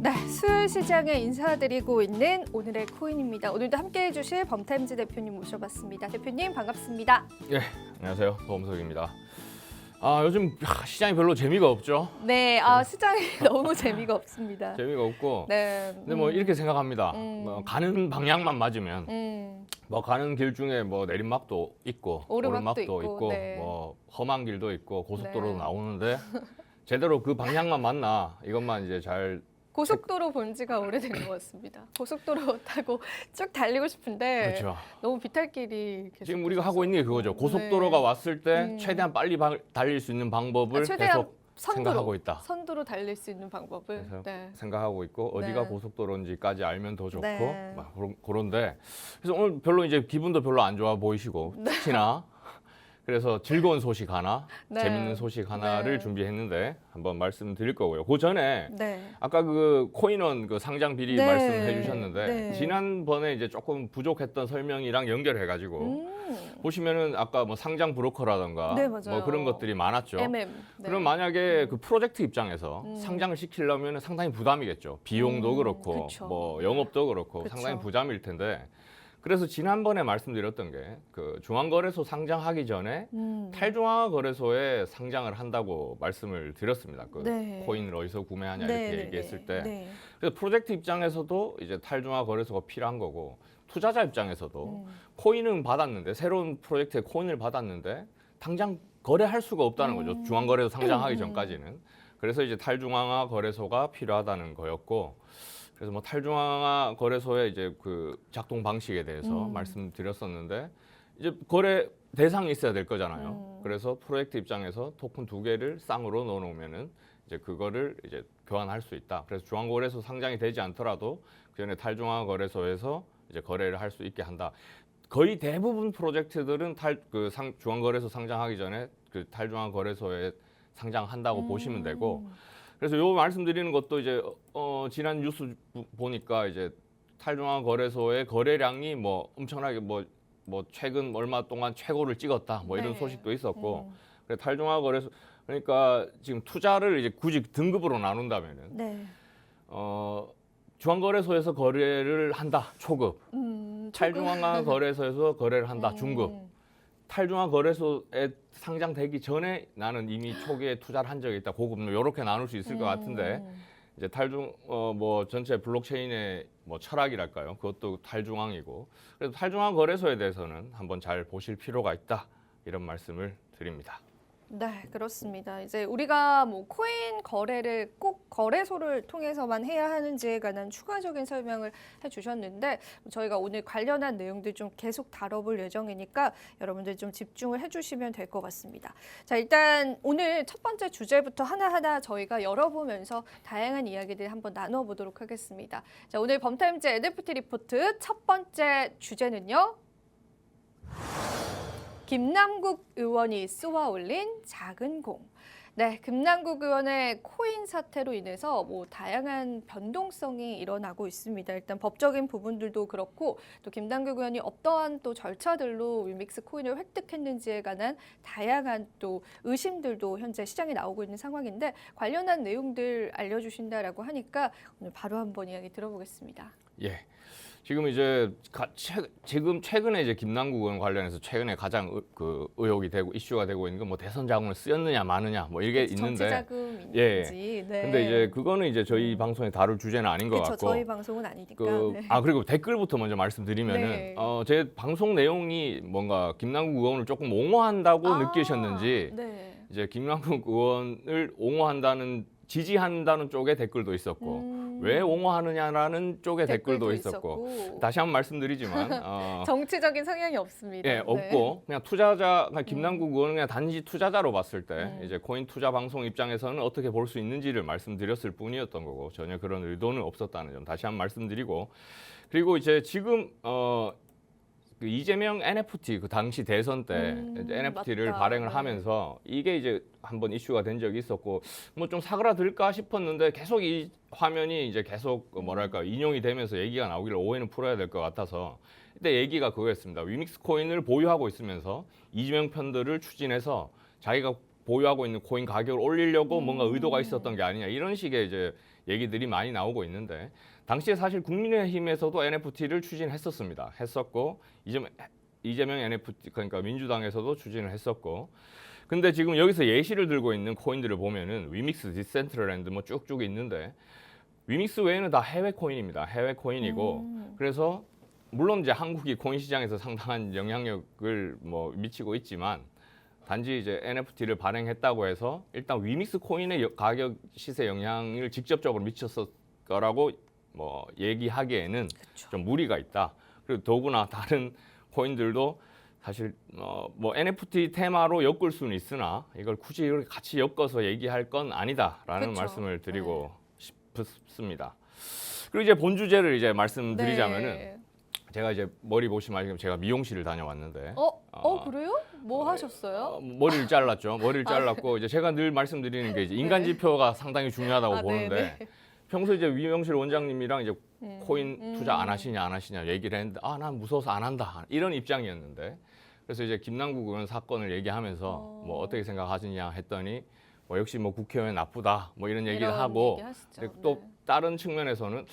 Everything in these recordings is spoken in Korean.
네, 수요일 시장에 인사드리고 있는 오늘의 코인입니다. 오늘도 함께해 주실 범타임즈 대표님 모셔봤습니다. 대표님 반갑습니다. 예, 안녕하세요. 범석입니다. 요즘 시장이 별로 재미가 없죠. 네, 시장이 너무 재미가 없습니다. 재미가 없고. 네. 근데 뭐 이렇게 생각합니다. 뭐 가는 방향만 맞으면 뭐 가는 길 중에 뭐 내리막도 있고 오르막도 있고 네. 뭐 험한 길도 있고 고속도로도 네. 나오는데 제대로 그 방향만 맞나 이것만 이제 잘 고속도로 본 지가 오래된 것 같습니다. 고속도로 타고 쭉 달리고 싶은데 그렇죠. 너무 비탈길이 계속 지금 우리가 하고 있는 게 그거죠. 고속도로가 네. 왔을 때 최대한 빨리 달릴 수 있는 방법을 최대한 계속 생각하고 있다. 선두로 달릴 수 있는 방법을 그래서 네. 생각하고 있고 어디가 네. 고속도로인지까지 알면 더 좋고 네. 막 그런데 그래서 오늘 별로 이제 기분도 별로 안 좋아 보이시고 특히나 그래서 즐거운 소식 하나, 네. 재밌는 소식 하나를 네. 준비했는데 한번 말씀드릴 거고요. 그 전에 네. 아까 그 코인원 그 상장 비리 네. 말씀해 주셨는데 네. 지난번에 이제 조금 부족했던 설명이랑 연결해 가지고 보시면은 아까 뭐 상장 브로커라던가 네, 맞아요. 뭐 그런 것들이 많았죠. MM. 네. 그럼 만약에 그 프로젝트 입장에서 상장을 시키려면 상당히 부담이겠죠. 비용도 그렇고 그쵸. 뭐 영업도 그렇고 그쵸. 상당히 부담일 텐데 그래서 지난번에 말씀드렸던 게 그 중앙거래소 상장하기 전에 탈중앙거래소에 상장을 한다고 말씀을 드렸습니다. 그 네. 코인을 어디서 구매하냐 네, 이렇게 네, 얘기했을 네. 때 네. 그래서 프로젝트 입장에서도 이제 탈중앙거래소가 필요한 거고 투자자 입장에서도 코인은 받았는데 새로운 프로젝트에 코인을 받았는데 당장 거래할 수가 없다는 거죠. 중앙거래소 상장하기 전까지는. 그래서 이제 탈중앙화 거래소가 필요하다는 거였고 그래서 뭐 탈중앙화 거래소의 이제 그 작동 방식에 대해서 말씀드렸었는데 이제 거래 대상이 있어야 될 거잖아요. 그래서 프로젝트 입장에서 토큰 2개를 쌍으로 넣어놓으면은 이제 그거를 이제 교환할 수 있다. 그래서 중앙거래소 상장이 되지 않더라도 그 전에 탈중앙화 거래소에서 이제 거래를 할 수 있게 한다. 거의 대부분 프로젝트들은 중앙거래소 상장하기 전에 그 탈중앙 거래소에 상장한다고 보시면 되고 그래서 요 말씀드리는 것도 이제 지난 뉴스 보니까 이제 탈중앙 거래소의 거래량이 뭐 엄청나게 뭐 최근 얼마 동안 최고를 찍었다 뭐 이런 네. 소식도 있었고 그래 탈중앙 거래소 그러니까 지금 투자를 이제 굳이 등급으로 나눈다면은 네. 중앙거래소에서 거래를 한다 초급 탈중앙화 거래소에서 거래를 한다 중급 탈중앙 거래소에 상장되기 전에 나는 이미 초기에 투자를 한 적이 있다 고급 이렇게 나눌 수 있을 것 같은데 이제 뭐 전체 블록체인의 뭐 철학이랄까요 그것도 탈중앙이고 그래서 탈중앙 거래소에 대해서는 한번 잘 보실 필요가 있다 이런 말씀을 드립니다. 네, 그렇습니다. 이제 우리가 뭐 코인 거래를 꼭 거래소를 통해서만 해야 하는지에 관한 추가적인 설명을 해주셨는데 저희가 오늘 관련한 내용들 좀 계속 다뤄볼 예정이니까 여러분들 좀 집중을 해주시면 될 것 같습니다. 자, 일단 오늘 첫 번째 주제부터 하나하나 저희가 열어보면서 다양한 이야기들 한번 나눠보도록 하겠습니다. 자, 오늘 범타임즈 NFT 리포트 첫 번째 주제는요. 김남국 의원이 쏘아 올린 작은 공. 네, 김남국 의원의 코인 사태로 인해서 뭐 다양한 변동성이 일어나고 있습니다. 일단 법적인 부분들도 그렇고 또 김남국 의원이 어떠한 또 절차들로 위믹스 코인을 획득했는지에 관한 다양한 또 의심들도 현재 시장에 나오고 있는 상황인데 관련한 내용들 알려주신다라고 하니까 오늘 바로 한번 이야기 들어보겠습니다. 예. 지금 이제 지금 최근에 이제 김남국 의원 관련해서 최근에 가장 그 의혹이 되고 이슈가 되고 있는 건 뭐 대선 자금을 쓰였느냐 마느냐 뭐 이게 있는데 정치 자금인지. 예. 네. 근데 이제 그거는 이제 저희 방송에 다룰 주제는 아닌 것 그렇죠. 같고 저희 방송은 아니니까. 네. 그리고 댓글부터 먼저 말씀드리면은 네. 제 방송 내용이 뭔가 김남국 의원을 조금 옹호한다고 느끼셨는지 네. 이제 김남국 의원을 옹호한다는 지지한다는 쪽에 댓글도 있었고 왜 옹호하느냐라는 쪽에 댓글도 있었고 다시 한번 말씀드리지만 정치적인 성향이 없습니다. 예, 네. 없고 그냥 투자자 김남국 의원은 그냥 단지 투자자로 봤을 때 이제 코인 투자 방송 입장에서는 어떻게 볼 수 있는지를 말씀드렸을 뿐이었던 거고 전혀 그런 의도는 없었다는 점 다시 한번 말씀드리고 그리고 이제 지금 그 이재명 NFT 그 당시 대선 때 이제 NFT를 맞다. 발행을 네. 하면서 이게 이제 한번 이슈가 된 적이 있었고 뭐 좀 사그라들까 싶었는데 계속 이 화면이 이제 계속 뭐랄까 인용이 되면서 얘기가 나오길래 오해는 풀어야 될 것 같아서 이때 얘기가 그거였습니다. 위믹스 코인을 보유하고 있으면서 이재명 편들을 추진해서 자기가 보유하고 있는 코인 가격을 올리려고 뭔가 의도가 있었던 게 아니냐 이런 식의 이제 얘기들이 많이 나오고 있는데 당시에 사실 국민의힘에서도 NFT를 추진했었습니다. 했었고 이재명 NFT 그러니까 민주당에서도 추진을 했었고 근데 지금 여기서 예시를 들고 있는 코인들을 보면은 위믹스, 디센트럴랜드 뭐 쭉쭉 있는데 위믹스 외에는 다 해외 코인입니다. 해외 코인이고 그래서 물론 이제 한국이 코인 시장에서 상당한 영향력을 뭐 미치고 있지만 단지 이제 NFT를 발행했다고 해서 일단 위믹스 코인의 가격 시세 영향을 직접적으로 미쳤을 거라고 뭐 얘기하기에는 그쵸. 좀 무리가 있다. 그리고 더구나 다른 코인들도 사실 뭐 NFT 테마로 엮을 수는 있으나 이걸 굳이 이렇게 같이 엮어서 얘기할 건 아니다라는 그쵸. 말씀을 드리고 싶습니다. 그리고 이제 본 주제를 이제 말씀드리자면은 네. 제가 이제 머리 보시면 알겠지만 제가 미용실을 다녀왔는데 그래요? 뭐 하셨어요? 머리를 잘랐죠. 머리를 잘랐고 이제 제가 늘 말씀드리는 게 이제 인간 지표가 상당히 중요하다고 보는데 네네. 평소 이제 미용실 원장님이랑 이제 코인 투자 안 하시냐 얘기를 했는데 난 무서워서 안 한다 이런 입장이었는데 그래서 이제 김남국 의원 사건을 얘기하면서 뭐 어떻게 생각하시냐 했더니 뭐 역시 뭐 국회의원 나쁘다 뭐 이런 얘기를 하고 얘기하시죠. 또 네. 다른 측면에서는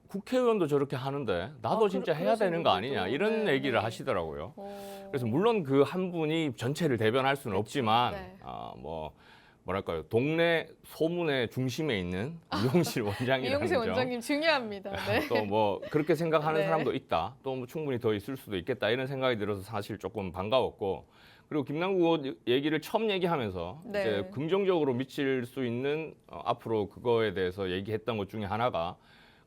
국회의원도 저렇게 하는데 나도 진짜 해야 그러신 되는 거 아니냐 분들도. 이런 네, 얘기를 네. 하시더라고요. 어. 그래서 물론 그 한 분이 전체를 대변할 수는 없지만 네. 뭐랄까요 동네 소문의 중심에 있는 미용실 원장이라는 미용실 점. 원장님 중요합니다. 네. 또 뭐 그렇게 생각하는 네. 사람도 있다. 또 뭐 충분히 더 있을 수도 있겠다 이런 생각이 들어서 사실 조금 반가웠고 그리고 김남국 의원 얘기를 처음 얘기하면서 네. 이제 긍정적으로 미칠 수 있는 앞으로 그거에 대해서 얘기했던 것 중에 하나가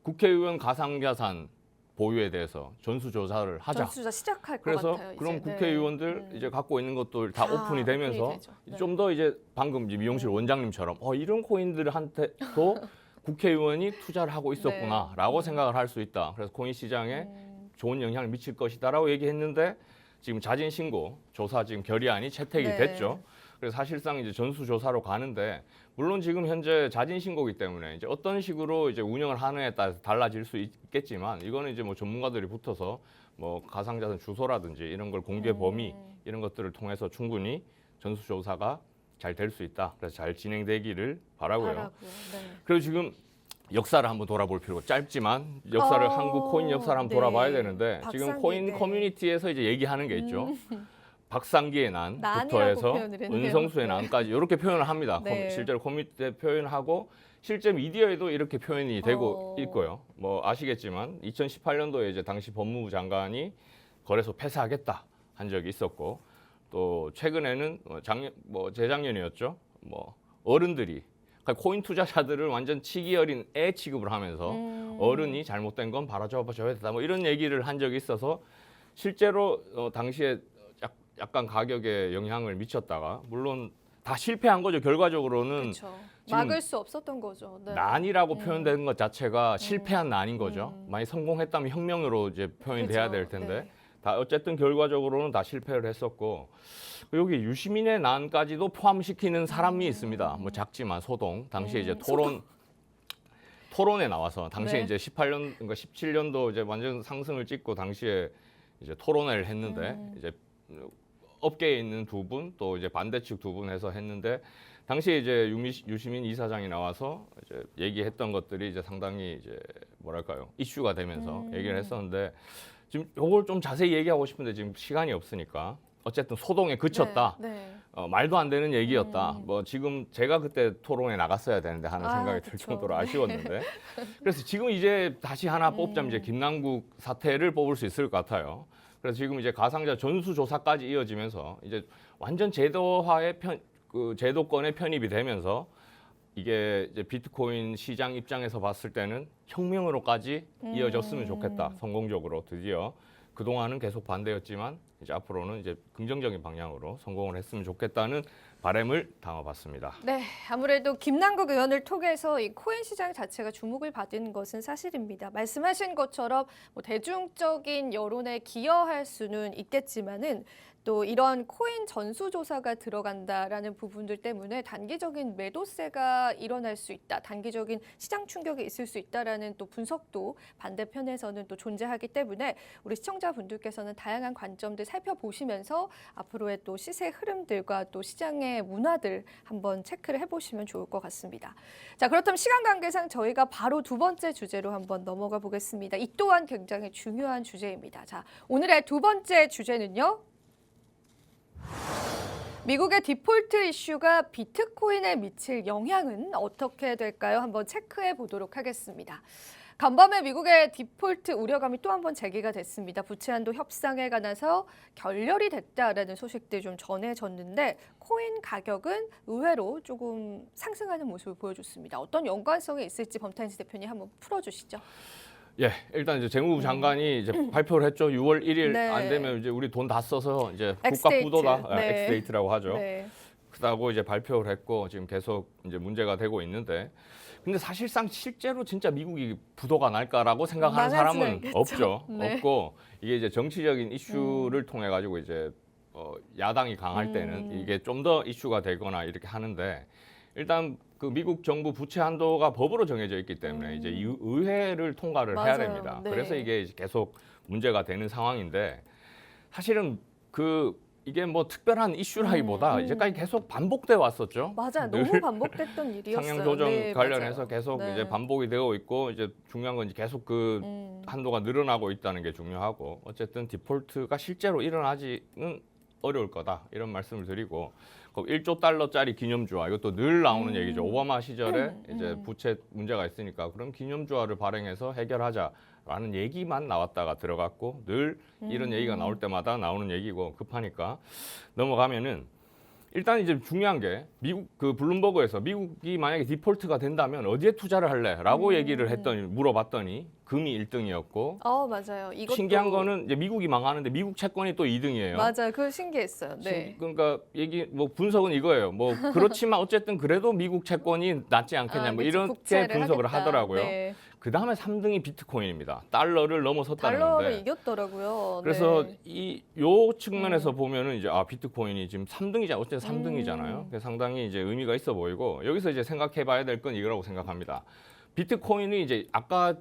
국회의원 가상자산 보유에 대해서 전수조사를 하자. 전수조사 시작할 것 그래서 같아요. 그럼 이제. 국회의원들 네. 이제 갖고 있는 것들 다 오픈이 되면서 되죠. 네. 좀 더 이제 방금 이제 미용실 원장님처럼 이런 코인들한테도 국회의원이 투자를 하고 있었구나라고 생각을 할 수 있다. 그래서 코인 시장에 좋은 영향을 미칠 것이다라고 얘기했는데 지금 자진 신고 조사 지금 결의안이 채택이 네. 됐죠. 그래서 사실상 이제 전수조사로 가는데 물론 지금 현재 자진 신고기 때문에 이제 어떤 식으로 이제 운영을 하느냐에 따라서 달라질 수 있겠지만 이거는 이제 뭐 전문가들이 붙어서 뭐 가상자산 주소라든지 이런 걸 공개 범위 이런 것들을 통해서 충분히 전수조사가 잘 될 수 있다. 그래서 잘 진행되기를 바라고요. 네. 그리고 지금 역사를 한번 돌아볼 필요가 짧지만 역사를 한국 코인 역사를 한번 네. 돌아봐야 되는데 지금 박상기, 코인 네. 커뮤니티에서 이제 얘기하는 게 있죠. 박상기의 난부터 난이라고 해서 표현을 했네요. 은성수의 네. 난까지 이렇게 표현을 합니다. 네. 실제로 커뮤니티에 표현하고 실제 미디어에도 이렇게 표현이 되고 있고요. 뭐 아시겠지만 2018년도에 이제 당시 법무부 장관이 거래소 폐쇄하겠다 한 적이 있었고 또 최근에는 재작년이었죠. 뭐 어른들이 그러니까 코인 투자자들을 완전 치기 어린 애 취급을 하면서 어른이 잘못된 건 바로잡아줘야 된다. 뭐 이런 얘기를 한 적이 있어서 실제로 당시에 약간 가격에 영향을 미쳤다가 물론 다 실패한 거죠. 결과적으로는 그렇죠. 지금 막을 수 없었던 거죠. 네. 난이라고 표현되는 것 자체가 실패한 난인 거죠. 만약 성공했다면 혁명으로 이제 표현이 돼야 될 텐데 네. 다 어쨌든 결과적으로는 다 실패를 했었고 여기 유시민의 난까지도 포함시키는 사람이 있습니다. 뭐 작지만 소동 당시에 이제 토론에 나와서 당시에 네. 이제 17년도 이제 완전 상승을 찍고 당시에 이제 토론회를 했는데 이제 업계에 있는 두 분 또 이제 반대측 두 분 해서 했는데 당시에 이제 유시민 이사장이 나와서 이제 얘기했던 것들이 이제 상당히 이제 뭐랄까요 이슈가 되면서 얘기를 했었는데 지금 이걸 좀 자세히 얘기하고 싶은데 지금 시간이 없으니까 어쨌든 소동에 그쳤다. 네. 말도 안 되는 얘기였다. 뭐 지금 제가 그때 토론에 나갔어야 되는데 하는 생각이 들 그쵸. 정도로 아쉬웠는데 그래서 지금 이제 다시 하나 뽑자면 이제 김남국 사태를 뽑을 수 있을 것 같아요. 그래서 지금 이제 가상자 전수조사까지 이어지면서 이제 완전 제도화의 제도권에 편입이 되면서 이게 이제 비트코인 시장 입장에서 봤을 때는 혁명으로까지 이어졌으면 좋겠다. 성공적으로 드디어 그동안은 계속 반대였지만 이제 앞으로는 이제 긍정적인 방향으로 성공을 했으면 좋겠다는 바람을 담아봤습니다. 네, 아무래도 김남국 의원을 통해서 이 코인 시장 자체가 주목을 받은 것은 사실입니다. 말씀하신 것처럼 뭐 대중적인 여론에 기여할 수는 있겠지만은 또 이런 코인 전수조사가 들어간다라는 부분들 때문에 단기적인 매도세가 일어날 수 있다. 단기적인 시장 충격이 있을 수 있다라는 또 분석도 반대편에서는 또 존재하기 때문에 우리 시청자분들께서는 다양한 관점들 살펴보시면서 앞으로의 또 시세 흐름들과 또 시장의 문화들 한번 체크를 해보시면 좋을 것 같습니다. 자, 그렇다면 시간 관계상 저희가 바로 두 번째 주제로 한번 넘어가 보겠습니다. 이 또한 굉장히 중요한 주제입니다. 자, 오늘의 두 번째 주제는요. 미국의 디폴트 이슈가 비트코인에 미칠 영향은 어떻게 될까요? 한번 체크해 보도록 하겠습니다. 간밤에 미국의 디폴트 우려감이 또 한 번 제기가 됐습니다. 부채 한도 협상에 관해서 결렬이 됐다라는 소식들 좀 전해졌는데 코인 가격은 의외로 조금 상승하는 모습을 보여줬습니다. 어떤 연관성이 있을지 범타임스 대표님 한번 풀어주시죠. 예, 일단 이제 재무부 장관이 이제 발표를 했죠. 6월 1일 네. 안 되면 이제 우리 돈 다 써서 이제 국가 엑스데이트. 부도다, 네. 엑스데이트라고 하죠. 네. 그다고 이제 발표를 했고 지금 계속 이제 문제가 되고 있는데, 근데 사실상 실제로 진짜 미국이 부도가 날까라고 생각하는 망하진 사람은 않겠죠. 없죠. 네. 없고 이게 이제 정치적인 이슈를 통해 가지고 이제 야당이 강할 때는 이게 좀 더 이슈가 되거나 이렇게 하는데, 일단 그 미국 정부 부채 한도가 법으로 정해져 있기 때문에 이제 의회를 통과를 해야 맞아요. 됩니다. 네. 그래서 이게 계속 문제가 되는 상황인데, 사실은 이게 뭐 특별한 이슈라기보다 이제까지 계속 반복돼 왔었죠. 맞아요. 늘 너무 반복됐던 일이었어요. 상향 조정 네, 관련해서 맞아요. 계속 네. 이제 반복이 되고 있고, 이제 중요한 건 이제 계속 그 한도가 늘어나고 있다는 게 중요하고, 어쨌든 디폴트가 실제로 일어나지는 어려울 거다 이런 말씀을 드리고, 1조 달러짜리 기념주화, 이것도 늘 나오는 얘기죠. 오바마 시절에 이제 부채 문제가 있으니까 그럼 기념주화를 발행해서 해결하자라는 얘기만 나왔다가 들어갔고, 늘 이런 얘기가 나올 때마다 나오는 얘기고, 급하니까 넘어가면은, 일단 이제 중요한 게 미국 그 블룸버그에서 미국이 만약에 디폴트가 된다면 어디에 투자를 할래라고 얘기를 했더니, 물어봤더니 금이 1등이었고, 맞아요. 이것도 신기한 거는 이제 미국이 망하는데 미국 채권이 또 2등이에요. 맞아요. 그거 신기했어요. 네. 그러니까 분석은 이거예요. 뭐 그렇지만 어쨌든 그래도 미국 채권이 낫지 않겠냐, 뭐 그치, 이렇게 국채를 분석을 하겠다. 하더라고요. 네. 그 다음에 3등이 비트코인입니다. 달러를 넘어섰다는 달러를 건데. 이겼더라고요. 그래서 네. 요 측면에서 보면은 이제 비트코인이 지금 3등이잖아요. 어쨌든 3등이잖아요. 상당히 이제 의미가 있어 보이고, 여기서 이제 생각해봐야 될 건 이거라고 생각합니다. 비트코인이 이제 아까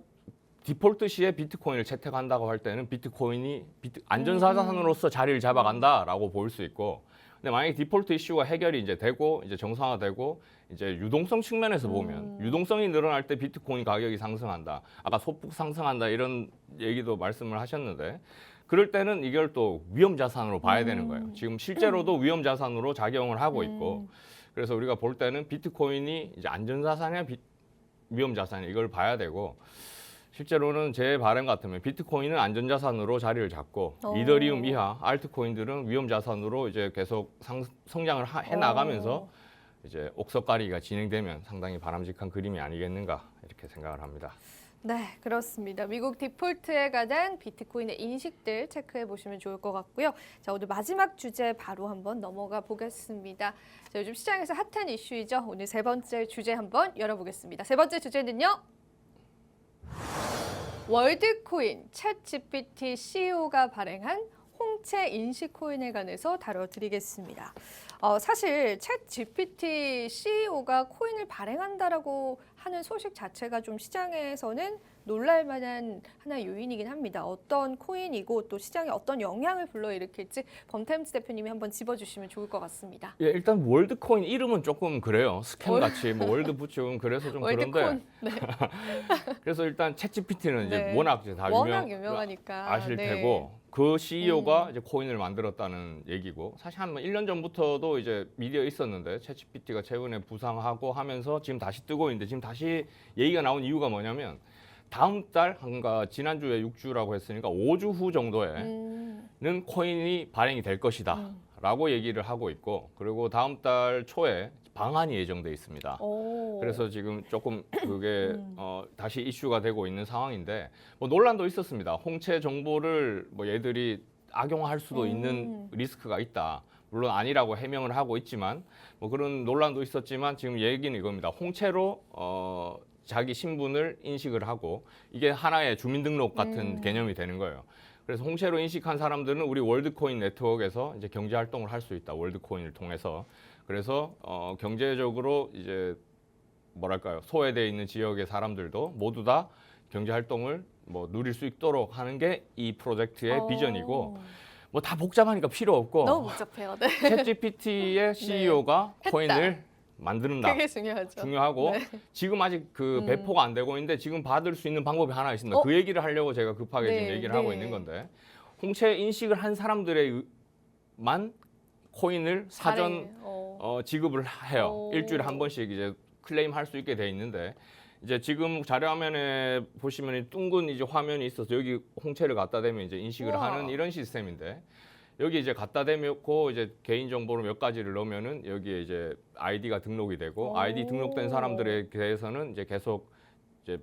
디폴트 시에 비트코인을 채택한다고 할 때는 비트코인이 안전자산으로서 자리를 잡아간다라고 볼 수 있고, 근데 만약에 디폴트 이슈가 해결이 이제 되고 이제 정상화되고 이제 유동성 측면에서 보면 유동성이 늘어날 때 비트코인 가격이 상승한다. 아까 소폭 상승한다 이런 얘기도 말씀을 하셨는데, 그럴 때는 이걸 또 위험 자산으로 봐야 되는 거예요. 지금 실제로도 위험 자산으로 작용을 하고 있고, 그래서 우리가 볼 때는 비트코인이 이제 안전자산이야 위험 자산이, 이걸 봐야 되고, 실제로는 제 바람 같으면 비트코인은 안전자산으로 자리를 잡고 이더리움 이하 알트코인들은 위험자산으로 이제 계속 성장을 해 나가면서 이제 옥석가리가 진행되면 상당히 바람직한 그림이 아니겠는가 이렇게 생각을 합니다. 네, 그렇습니다. 미국 디폴트에 관한 비트코인의 인식들 체크해 보시면 좋을 것 같고요. 자, 오늘 마지막 주제 바로 한번 넘어가 보겠습니다. 자, 요즘 시장에서 핫한 이슈이죠. 오늘 세 번째 주제 한번 열어보겠습니다. 세 번째 주제는요. 월드코인 챗GPT CEO가 발행한 홍채 인식 코인에 관해서 다뤄드리겠습니다. 사실 챗GPT CEO가 코인을 발행한다라고 하는 소식 자체가 좀 시장에서는 놀랄 만한 하나의 요인이긴 합니다. 어떤 코인이고 또 시장에 어떤 영향을 불러일으킬지 범타임스 대표님이 한번 짚어주시면 좋을 것 같습니다. 예, 일단 월드코인 이름은 조금 그래요. 스캠같이 뭐 월드 붙이고 그래서 좀 그런데. 월드콘. 네. 그래서 일단 챗GPT는 이제 네. 워낙 이제 다 워낙 유명하니까. 아실 네. 테고, 그 CEO가 이제 코인을 만들었다는 얘기고, 사실 한 1년 전부터도 이제 미디어에 있었는데 챗GPT가 최근에 부상하고 하면서 지금 다시 뜨고 있는데, 지금 다시 얘기가 나온 이유가 뭐냐면, 다음 달 지난주에 6주라고 했으니까 5주 후 정도에는 코인이 발행이 될 것이다 라고 얘기를 하고 있고, 그리고 다음 달 초에 방한이 예정돼 있습니다. 그래서 지금 조금 그게 다시 이슈가 되고 있는 상황인데, 뭐 논란도 있었습니다. 홍채 정보를 뭐 얘들이 악용할 수도 있는 리스크가 있다. 물론 아니라고 해명을 하고 있지만 뭐 그런 논란도 있었지만, 지금 얘기는 이겁니다. 홍채로 자기 신분을 인식을 하고 이게 하나의 주민등록 같은 개념이 되는 거예요. 그래서 홍채로 인식한 사람들은 우리 월드코인 네트워크에서 이제 경제 활동을 할 수 있다. 월드코인을 통해서. 그래서 경제적으로 이제 뭐랄까요? 소외되어 있는 지역의 사람들도 모두 다 경제 활동을 뭐 누릴 수 있도록 하는 게 이 프로젝트의 비전이고 뭐 다 복잡하니까 필요 없고 너무 복잡해요. 네. 챗GPT의 CEO가 코인을 만드는다. 그게 중요하죠. 중요하고 네. 지금 아직 그 배포가 안 되고 있는데 지금 받을 수 있는 방법이 하나 있습니다. 그 얘기를 하려고 제가 급하게 지금 얘기를 하고 있는 건데 홍채 인식을 한 사람들에만 코인을 사전 지급을 해요. 일주일에 한 번씩 이제 클레임할 수 있게 돼 있는데 이제 지금 자료 화면에 보시면 둥근 이제 화면이 있어서 여기 홍채를 갖다 대면 이제 인식을 우와. 하는 이런 시스템인데 여기 이제 갖다 대놓고 이제 개인 정보를 몇 가지를 넣으면은 여기에 이제 아이디가 등록이 되고 아이디 등록된 사람들에 대해서는 이제 계속 이제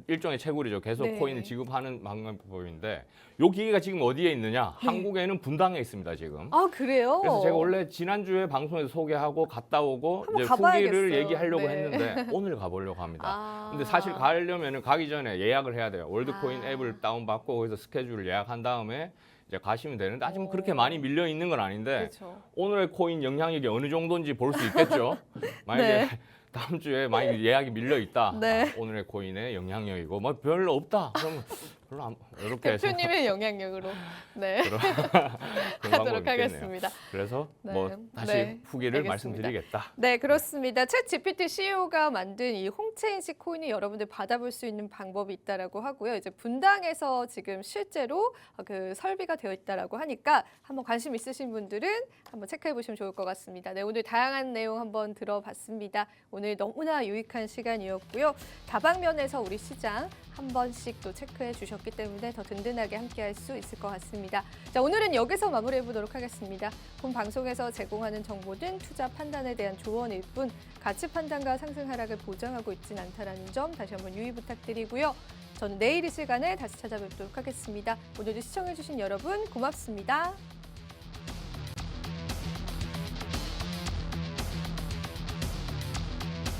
일종의 채굴이죠. 계속 네. 코인을 지급하는 방법인데 요 기계가 지금 어디에 있느냐? 한국에는 분당에 있습니다 지금. 아 그래요? 그래서 제가 원래 지난주에 방송에서 소개하고 갔다 오고 한번 이제 가봐야겠어요. 후기를 얘기하려고 네. 했는데 오늘 가보려고 합니다. 근데 사실 가려면은 가기 전에 예약을 해야 돼요. 월드코인 앱을 다운받고 거기서 스케줄을 예약한 다음에 이제 가시면 되는데 아직 뭐 그렇게 많이 밀려 있는 건 아닌데 그렇죠. 오늘의 코인 영향력이 어느 정도인지 볼 수 있겠죠. 만약에 네. 다음 주에 많이 예약이 밀려 있다. 네. 오늘의 코인의 영향력이고 뭐 별로 없다. 그러면 별로 이렇게 해서 대표님의 영향력으로 네. 그런 가도록 방법이 있겠네요. 하겠습니다. 그래서 네. 뭐 다시 네. 후기를 알겠습니다. 말씀드리겠다. 네, 그렇습니다. 챗GPT CEO가 만든 이 홍채 인식 코인이 여러분들 받아볼 수 있는 방법이 있다라고 하고요. 이제 분당에서 지금 실제로 그 설비가 되어 있다라고 하니까 한번 관심 있으신 분들은 한번 체크해 보시면 좋을 것 같습니다. 네, 오늘 다양한 내용 한번 들어봤습니다. 오늘 너무나 유익한 시간이었고요. 다방면에서 우리 시장 한 번씩 또 체크해 주셨기 때문에 더 든든하게 함께할 수 있을 것 같습니다. 자, 오늘은 여기서 마무리해 보도록 하겠습니다. 본 방송에서 제공하는 정보는 투자 판단에 대한 조언일 뿐 가치 판단과 상승 하락을 보장하고 있진 않다는 점 다시 한번 유의 부탁드리고요. 저는 내일 이 시간에 다시 찾아뵙도록 하겠습니다. 오늘도 시청해 주신 여러분 고맙습니다.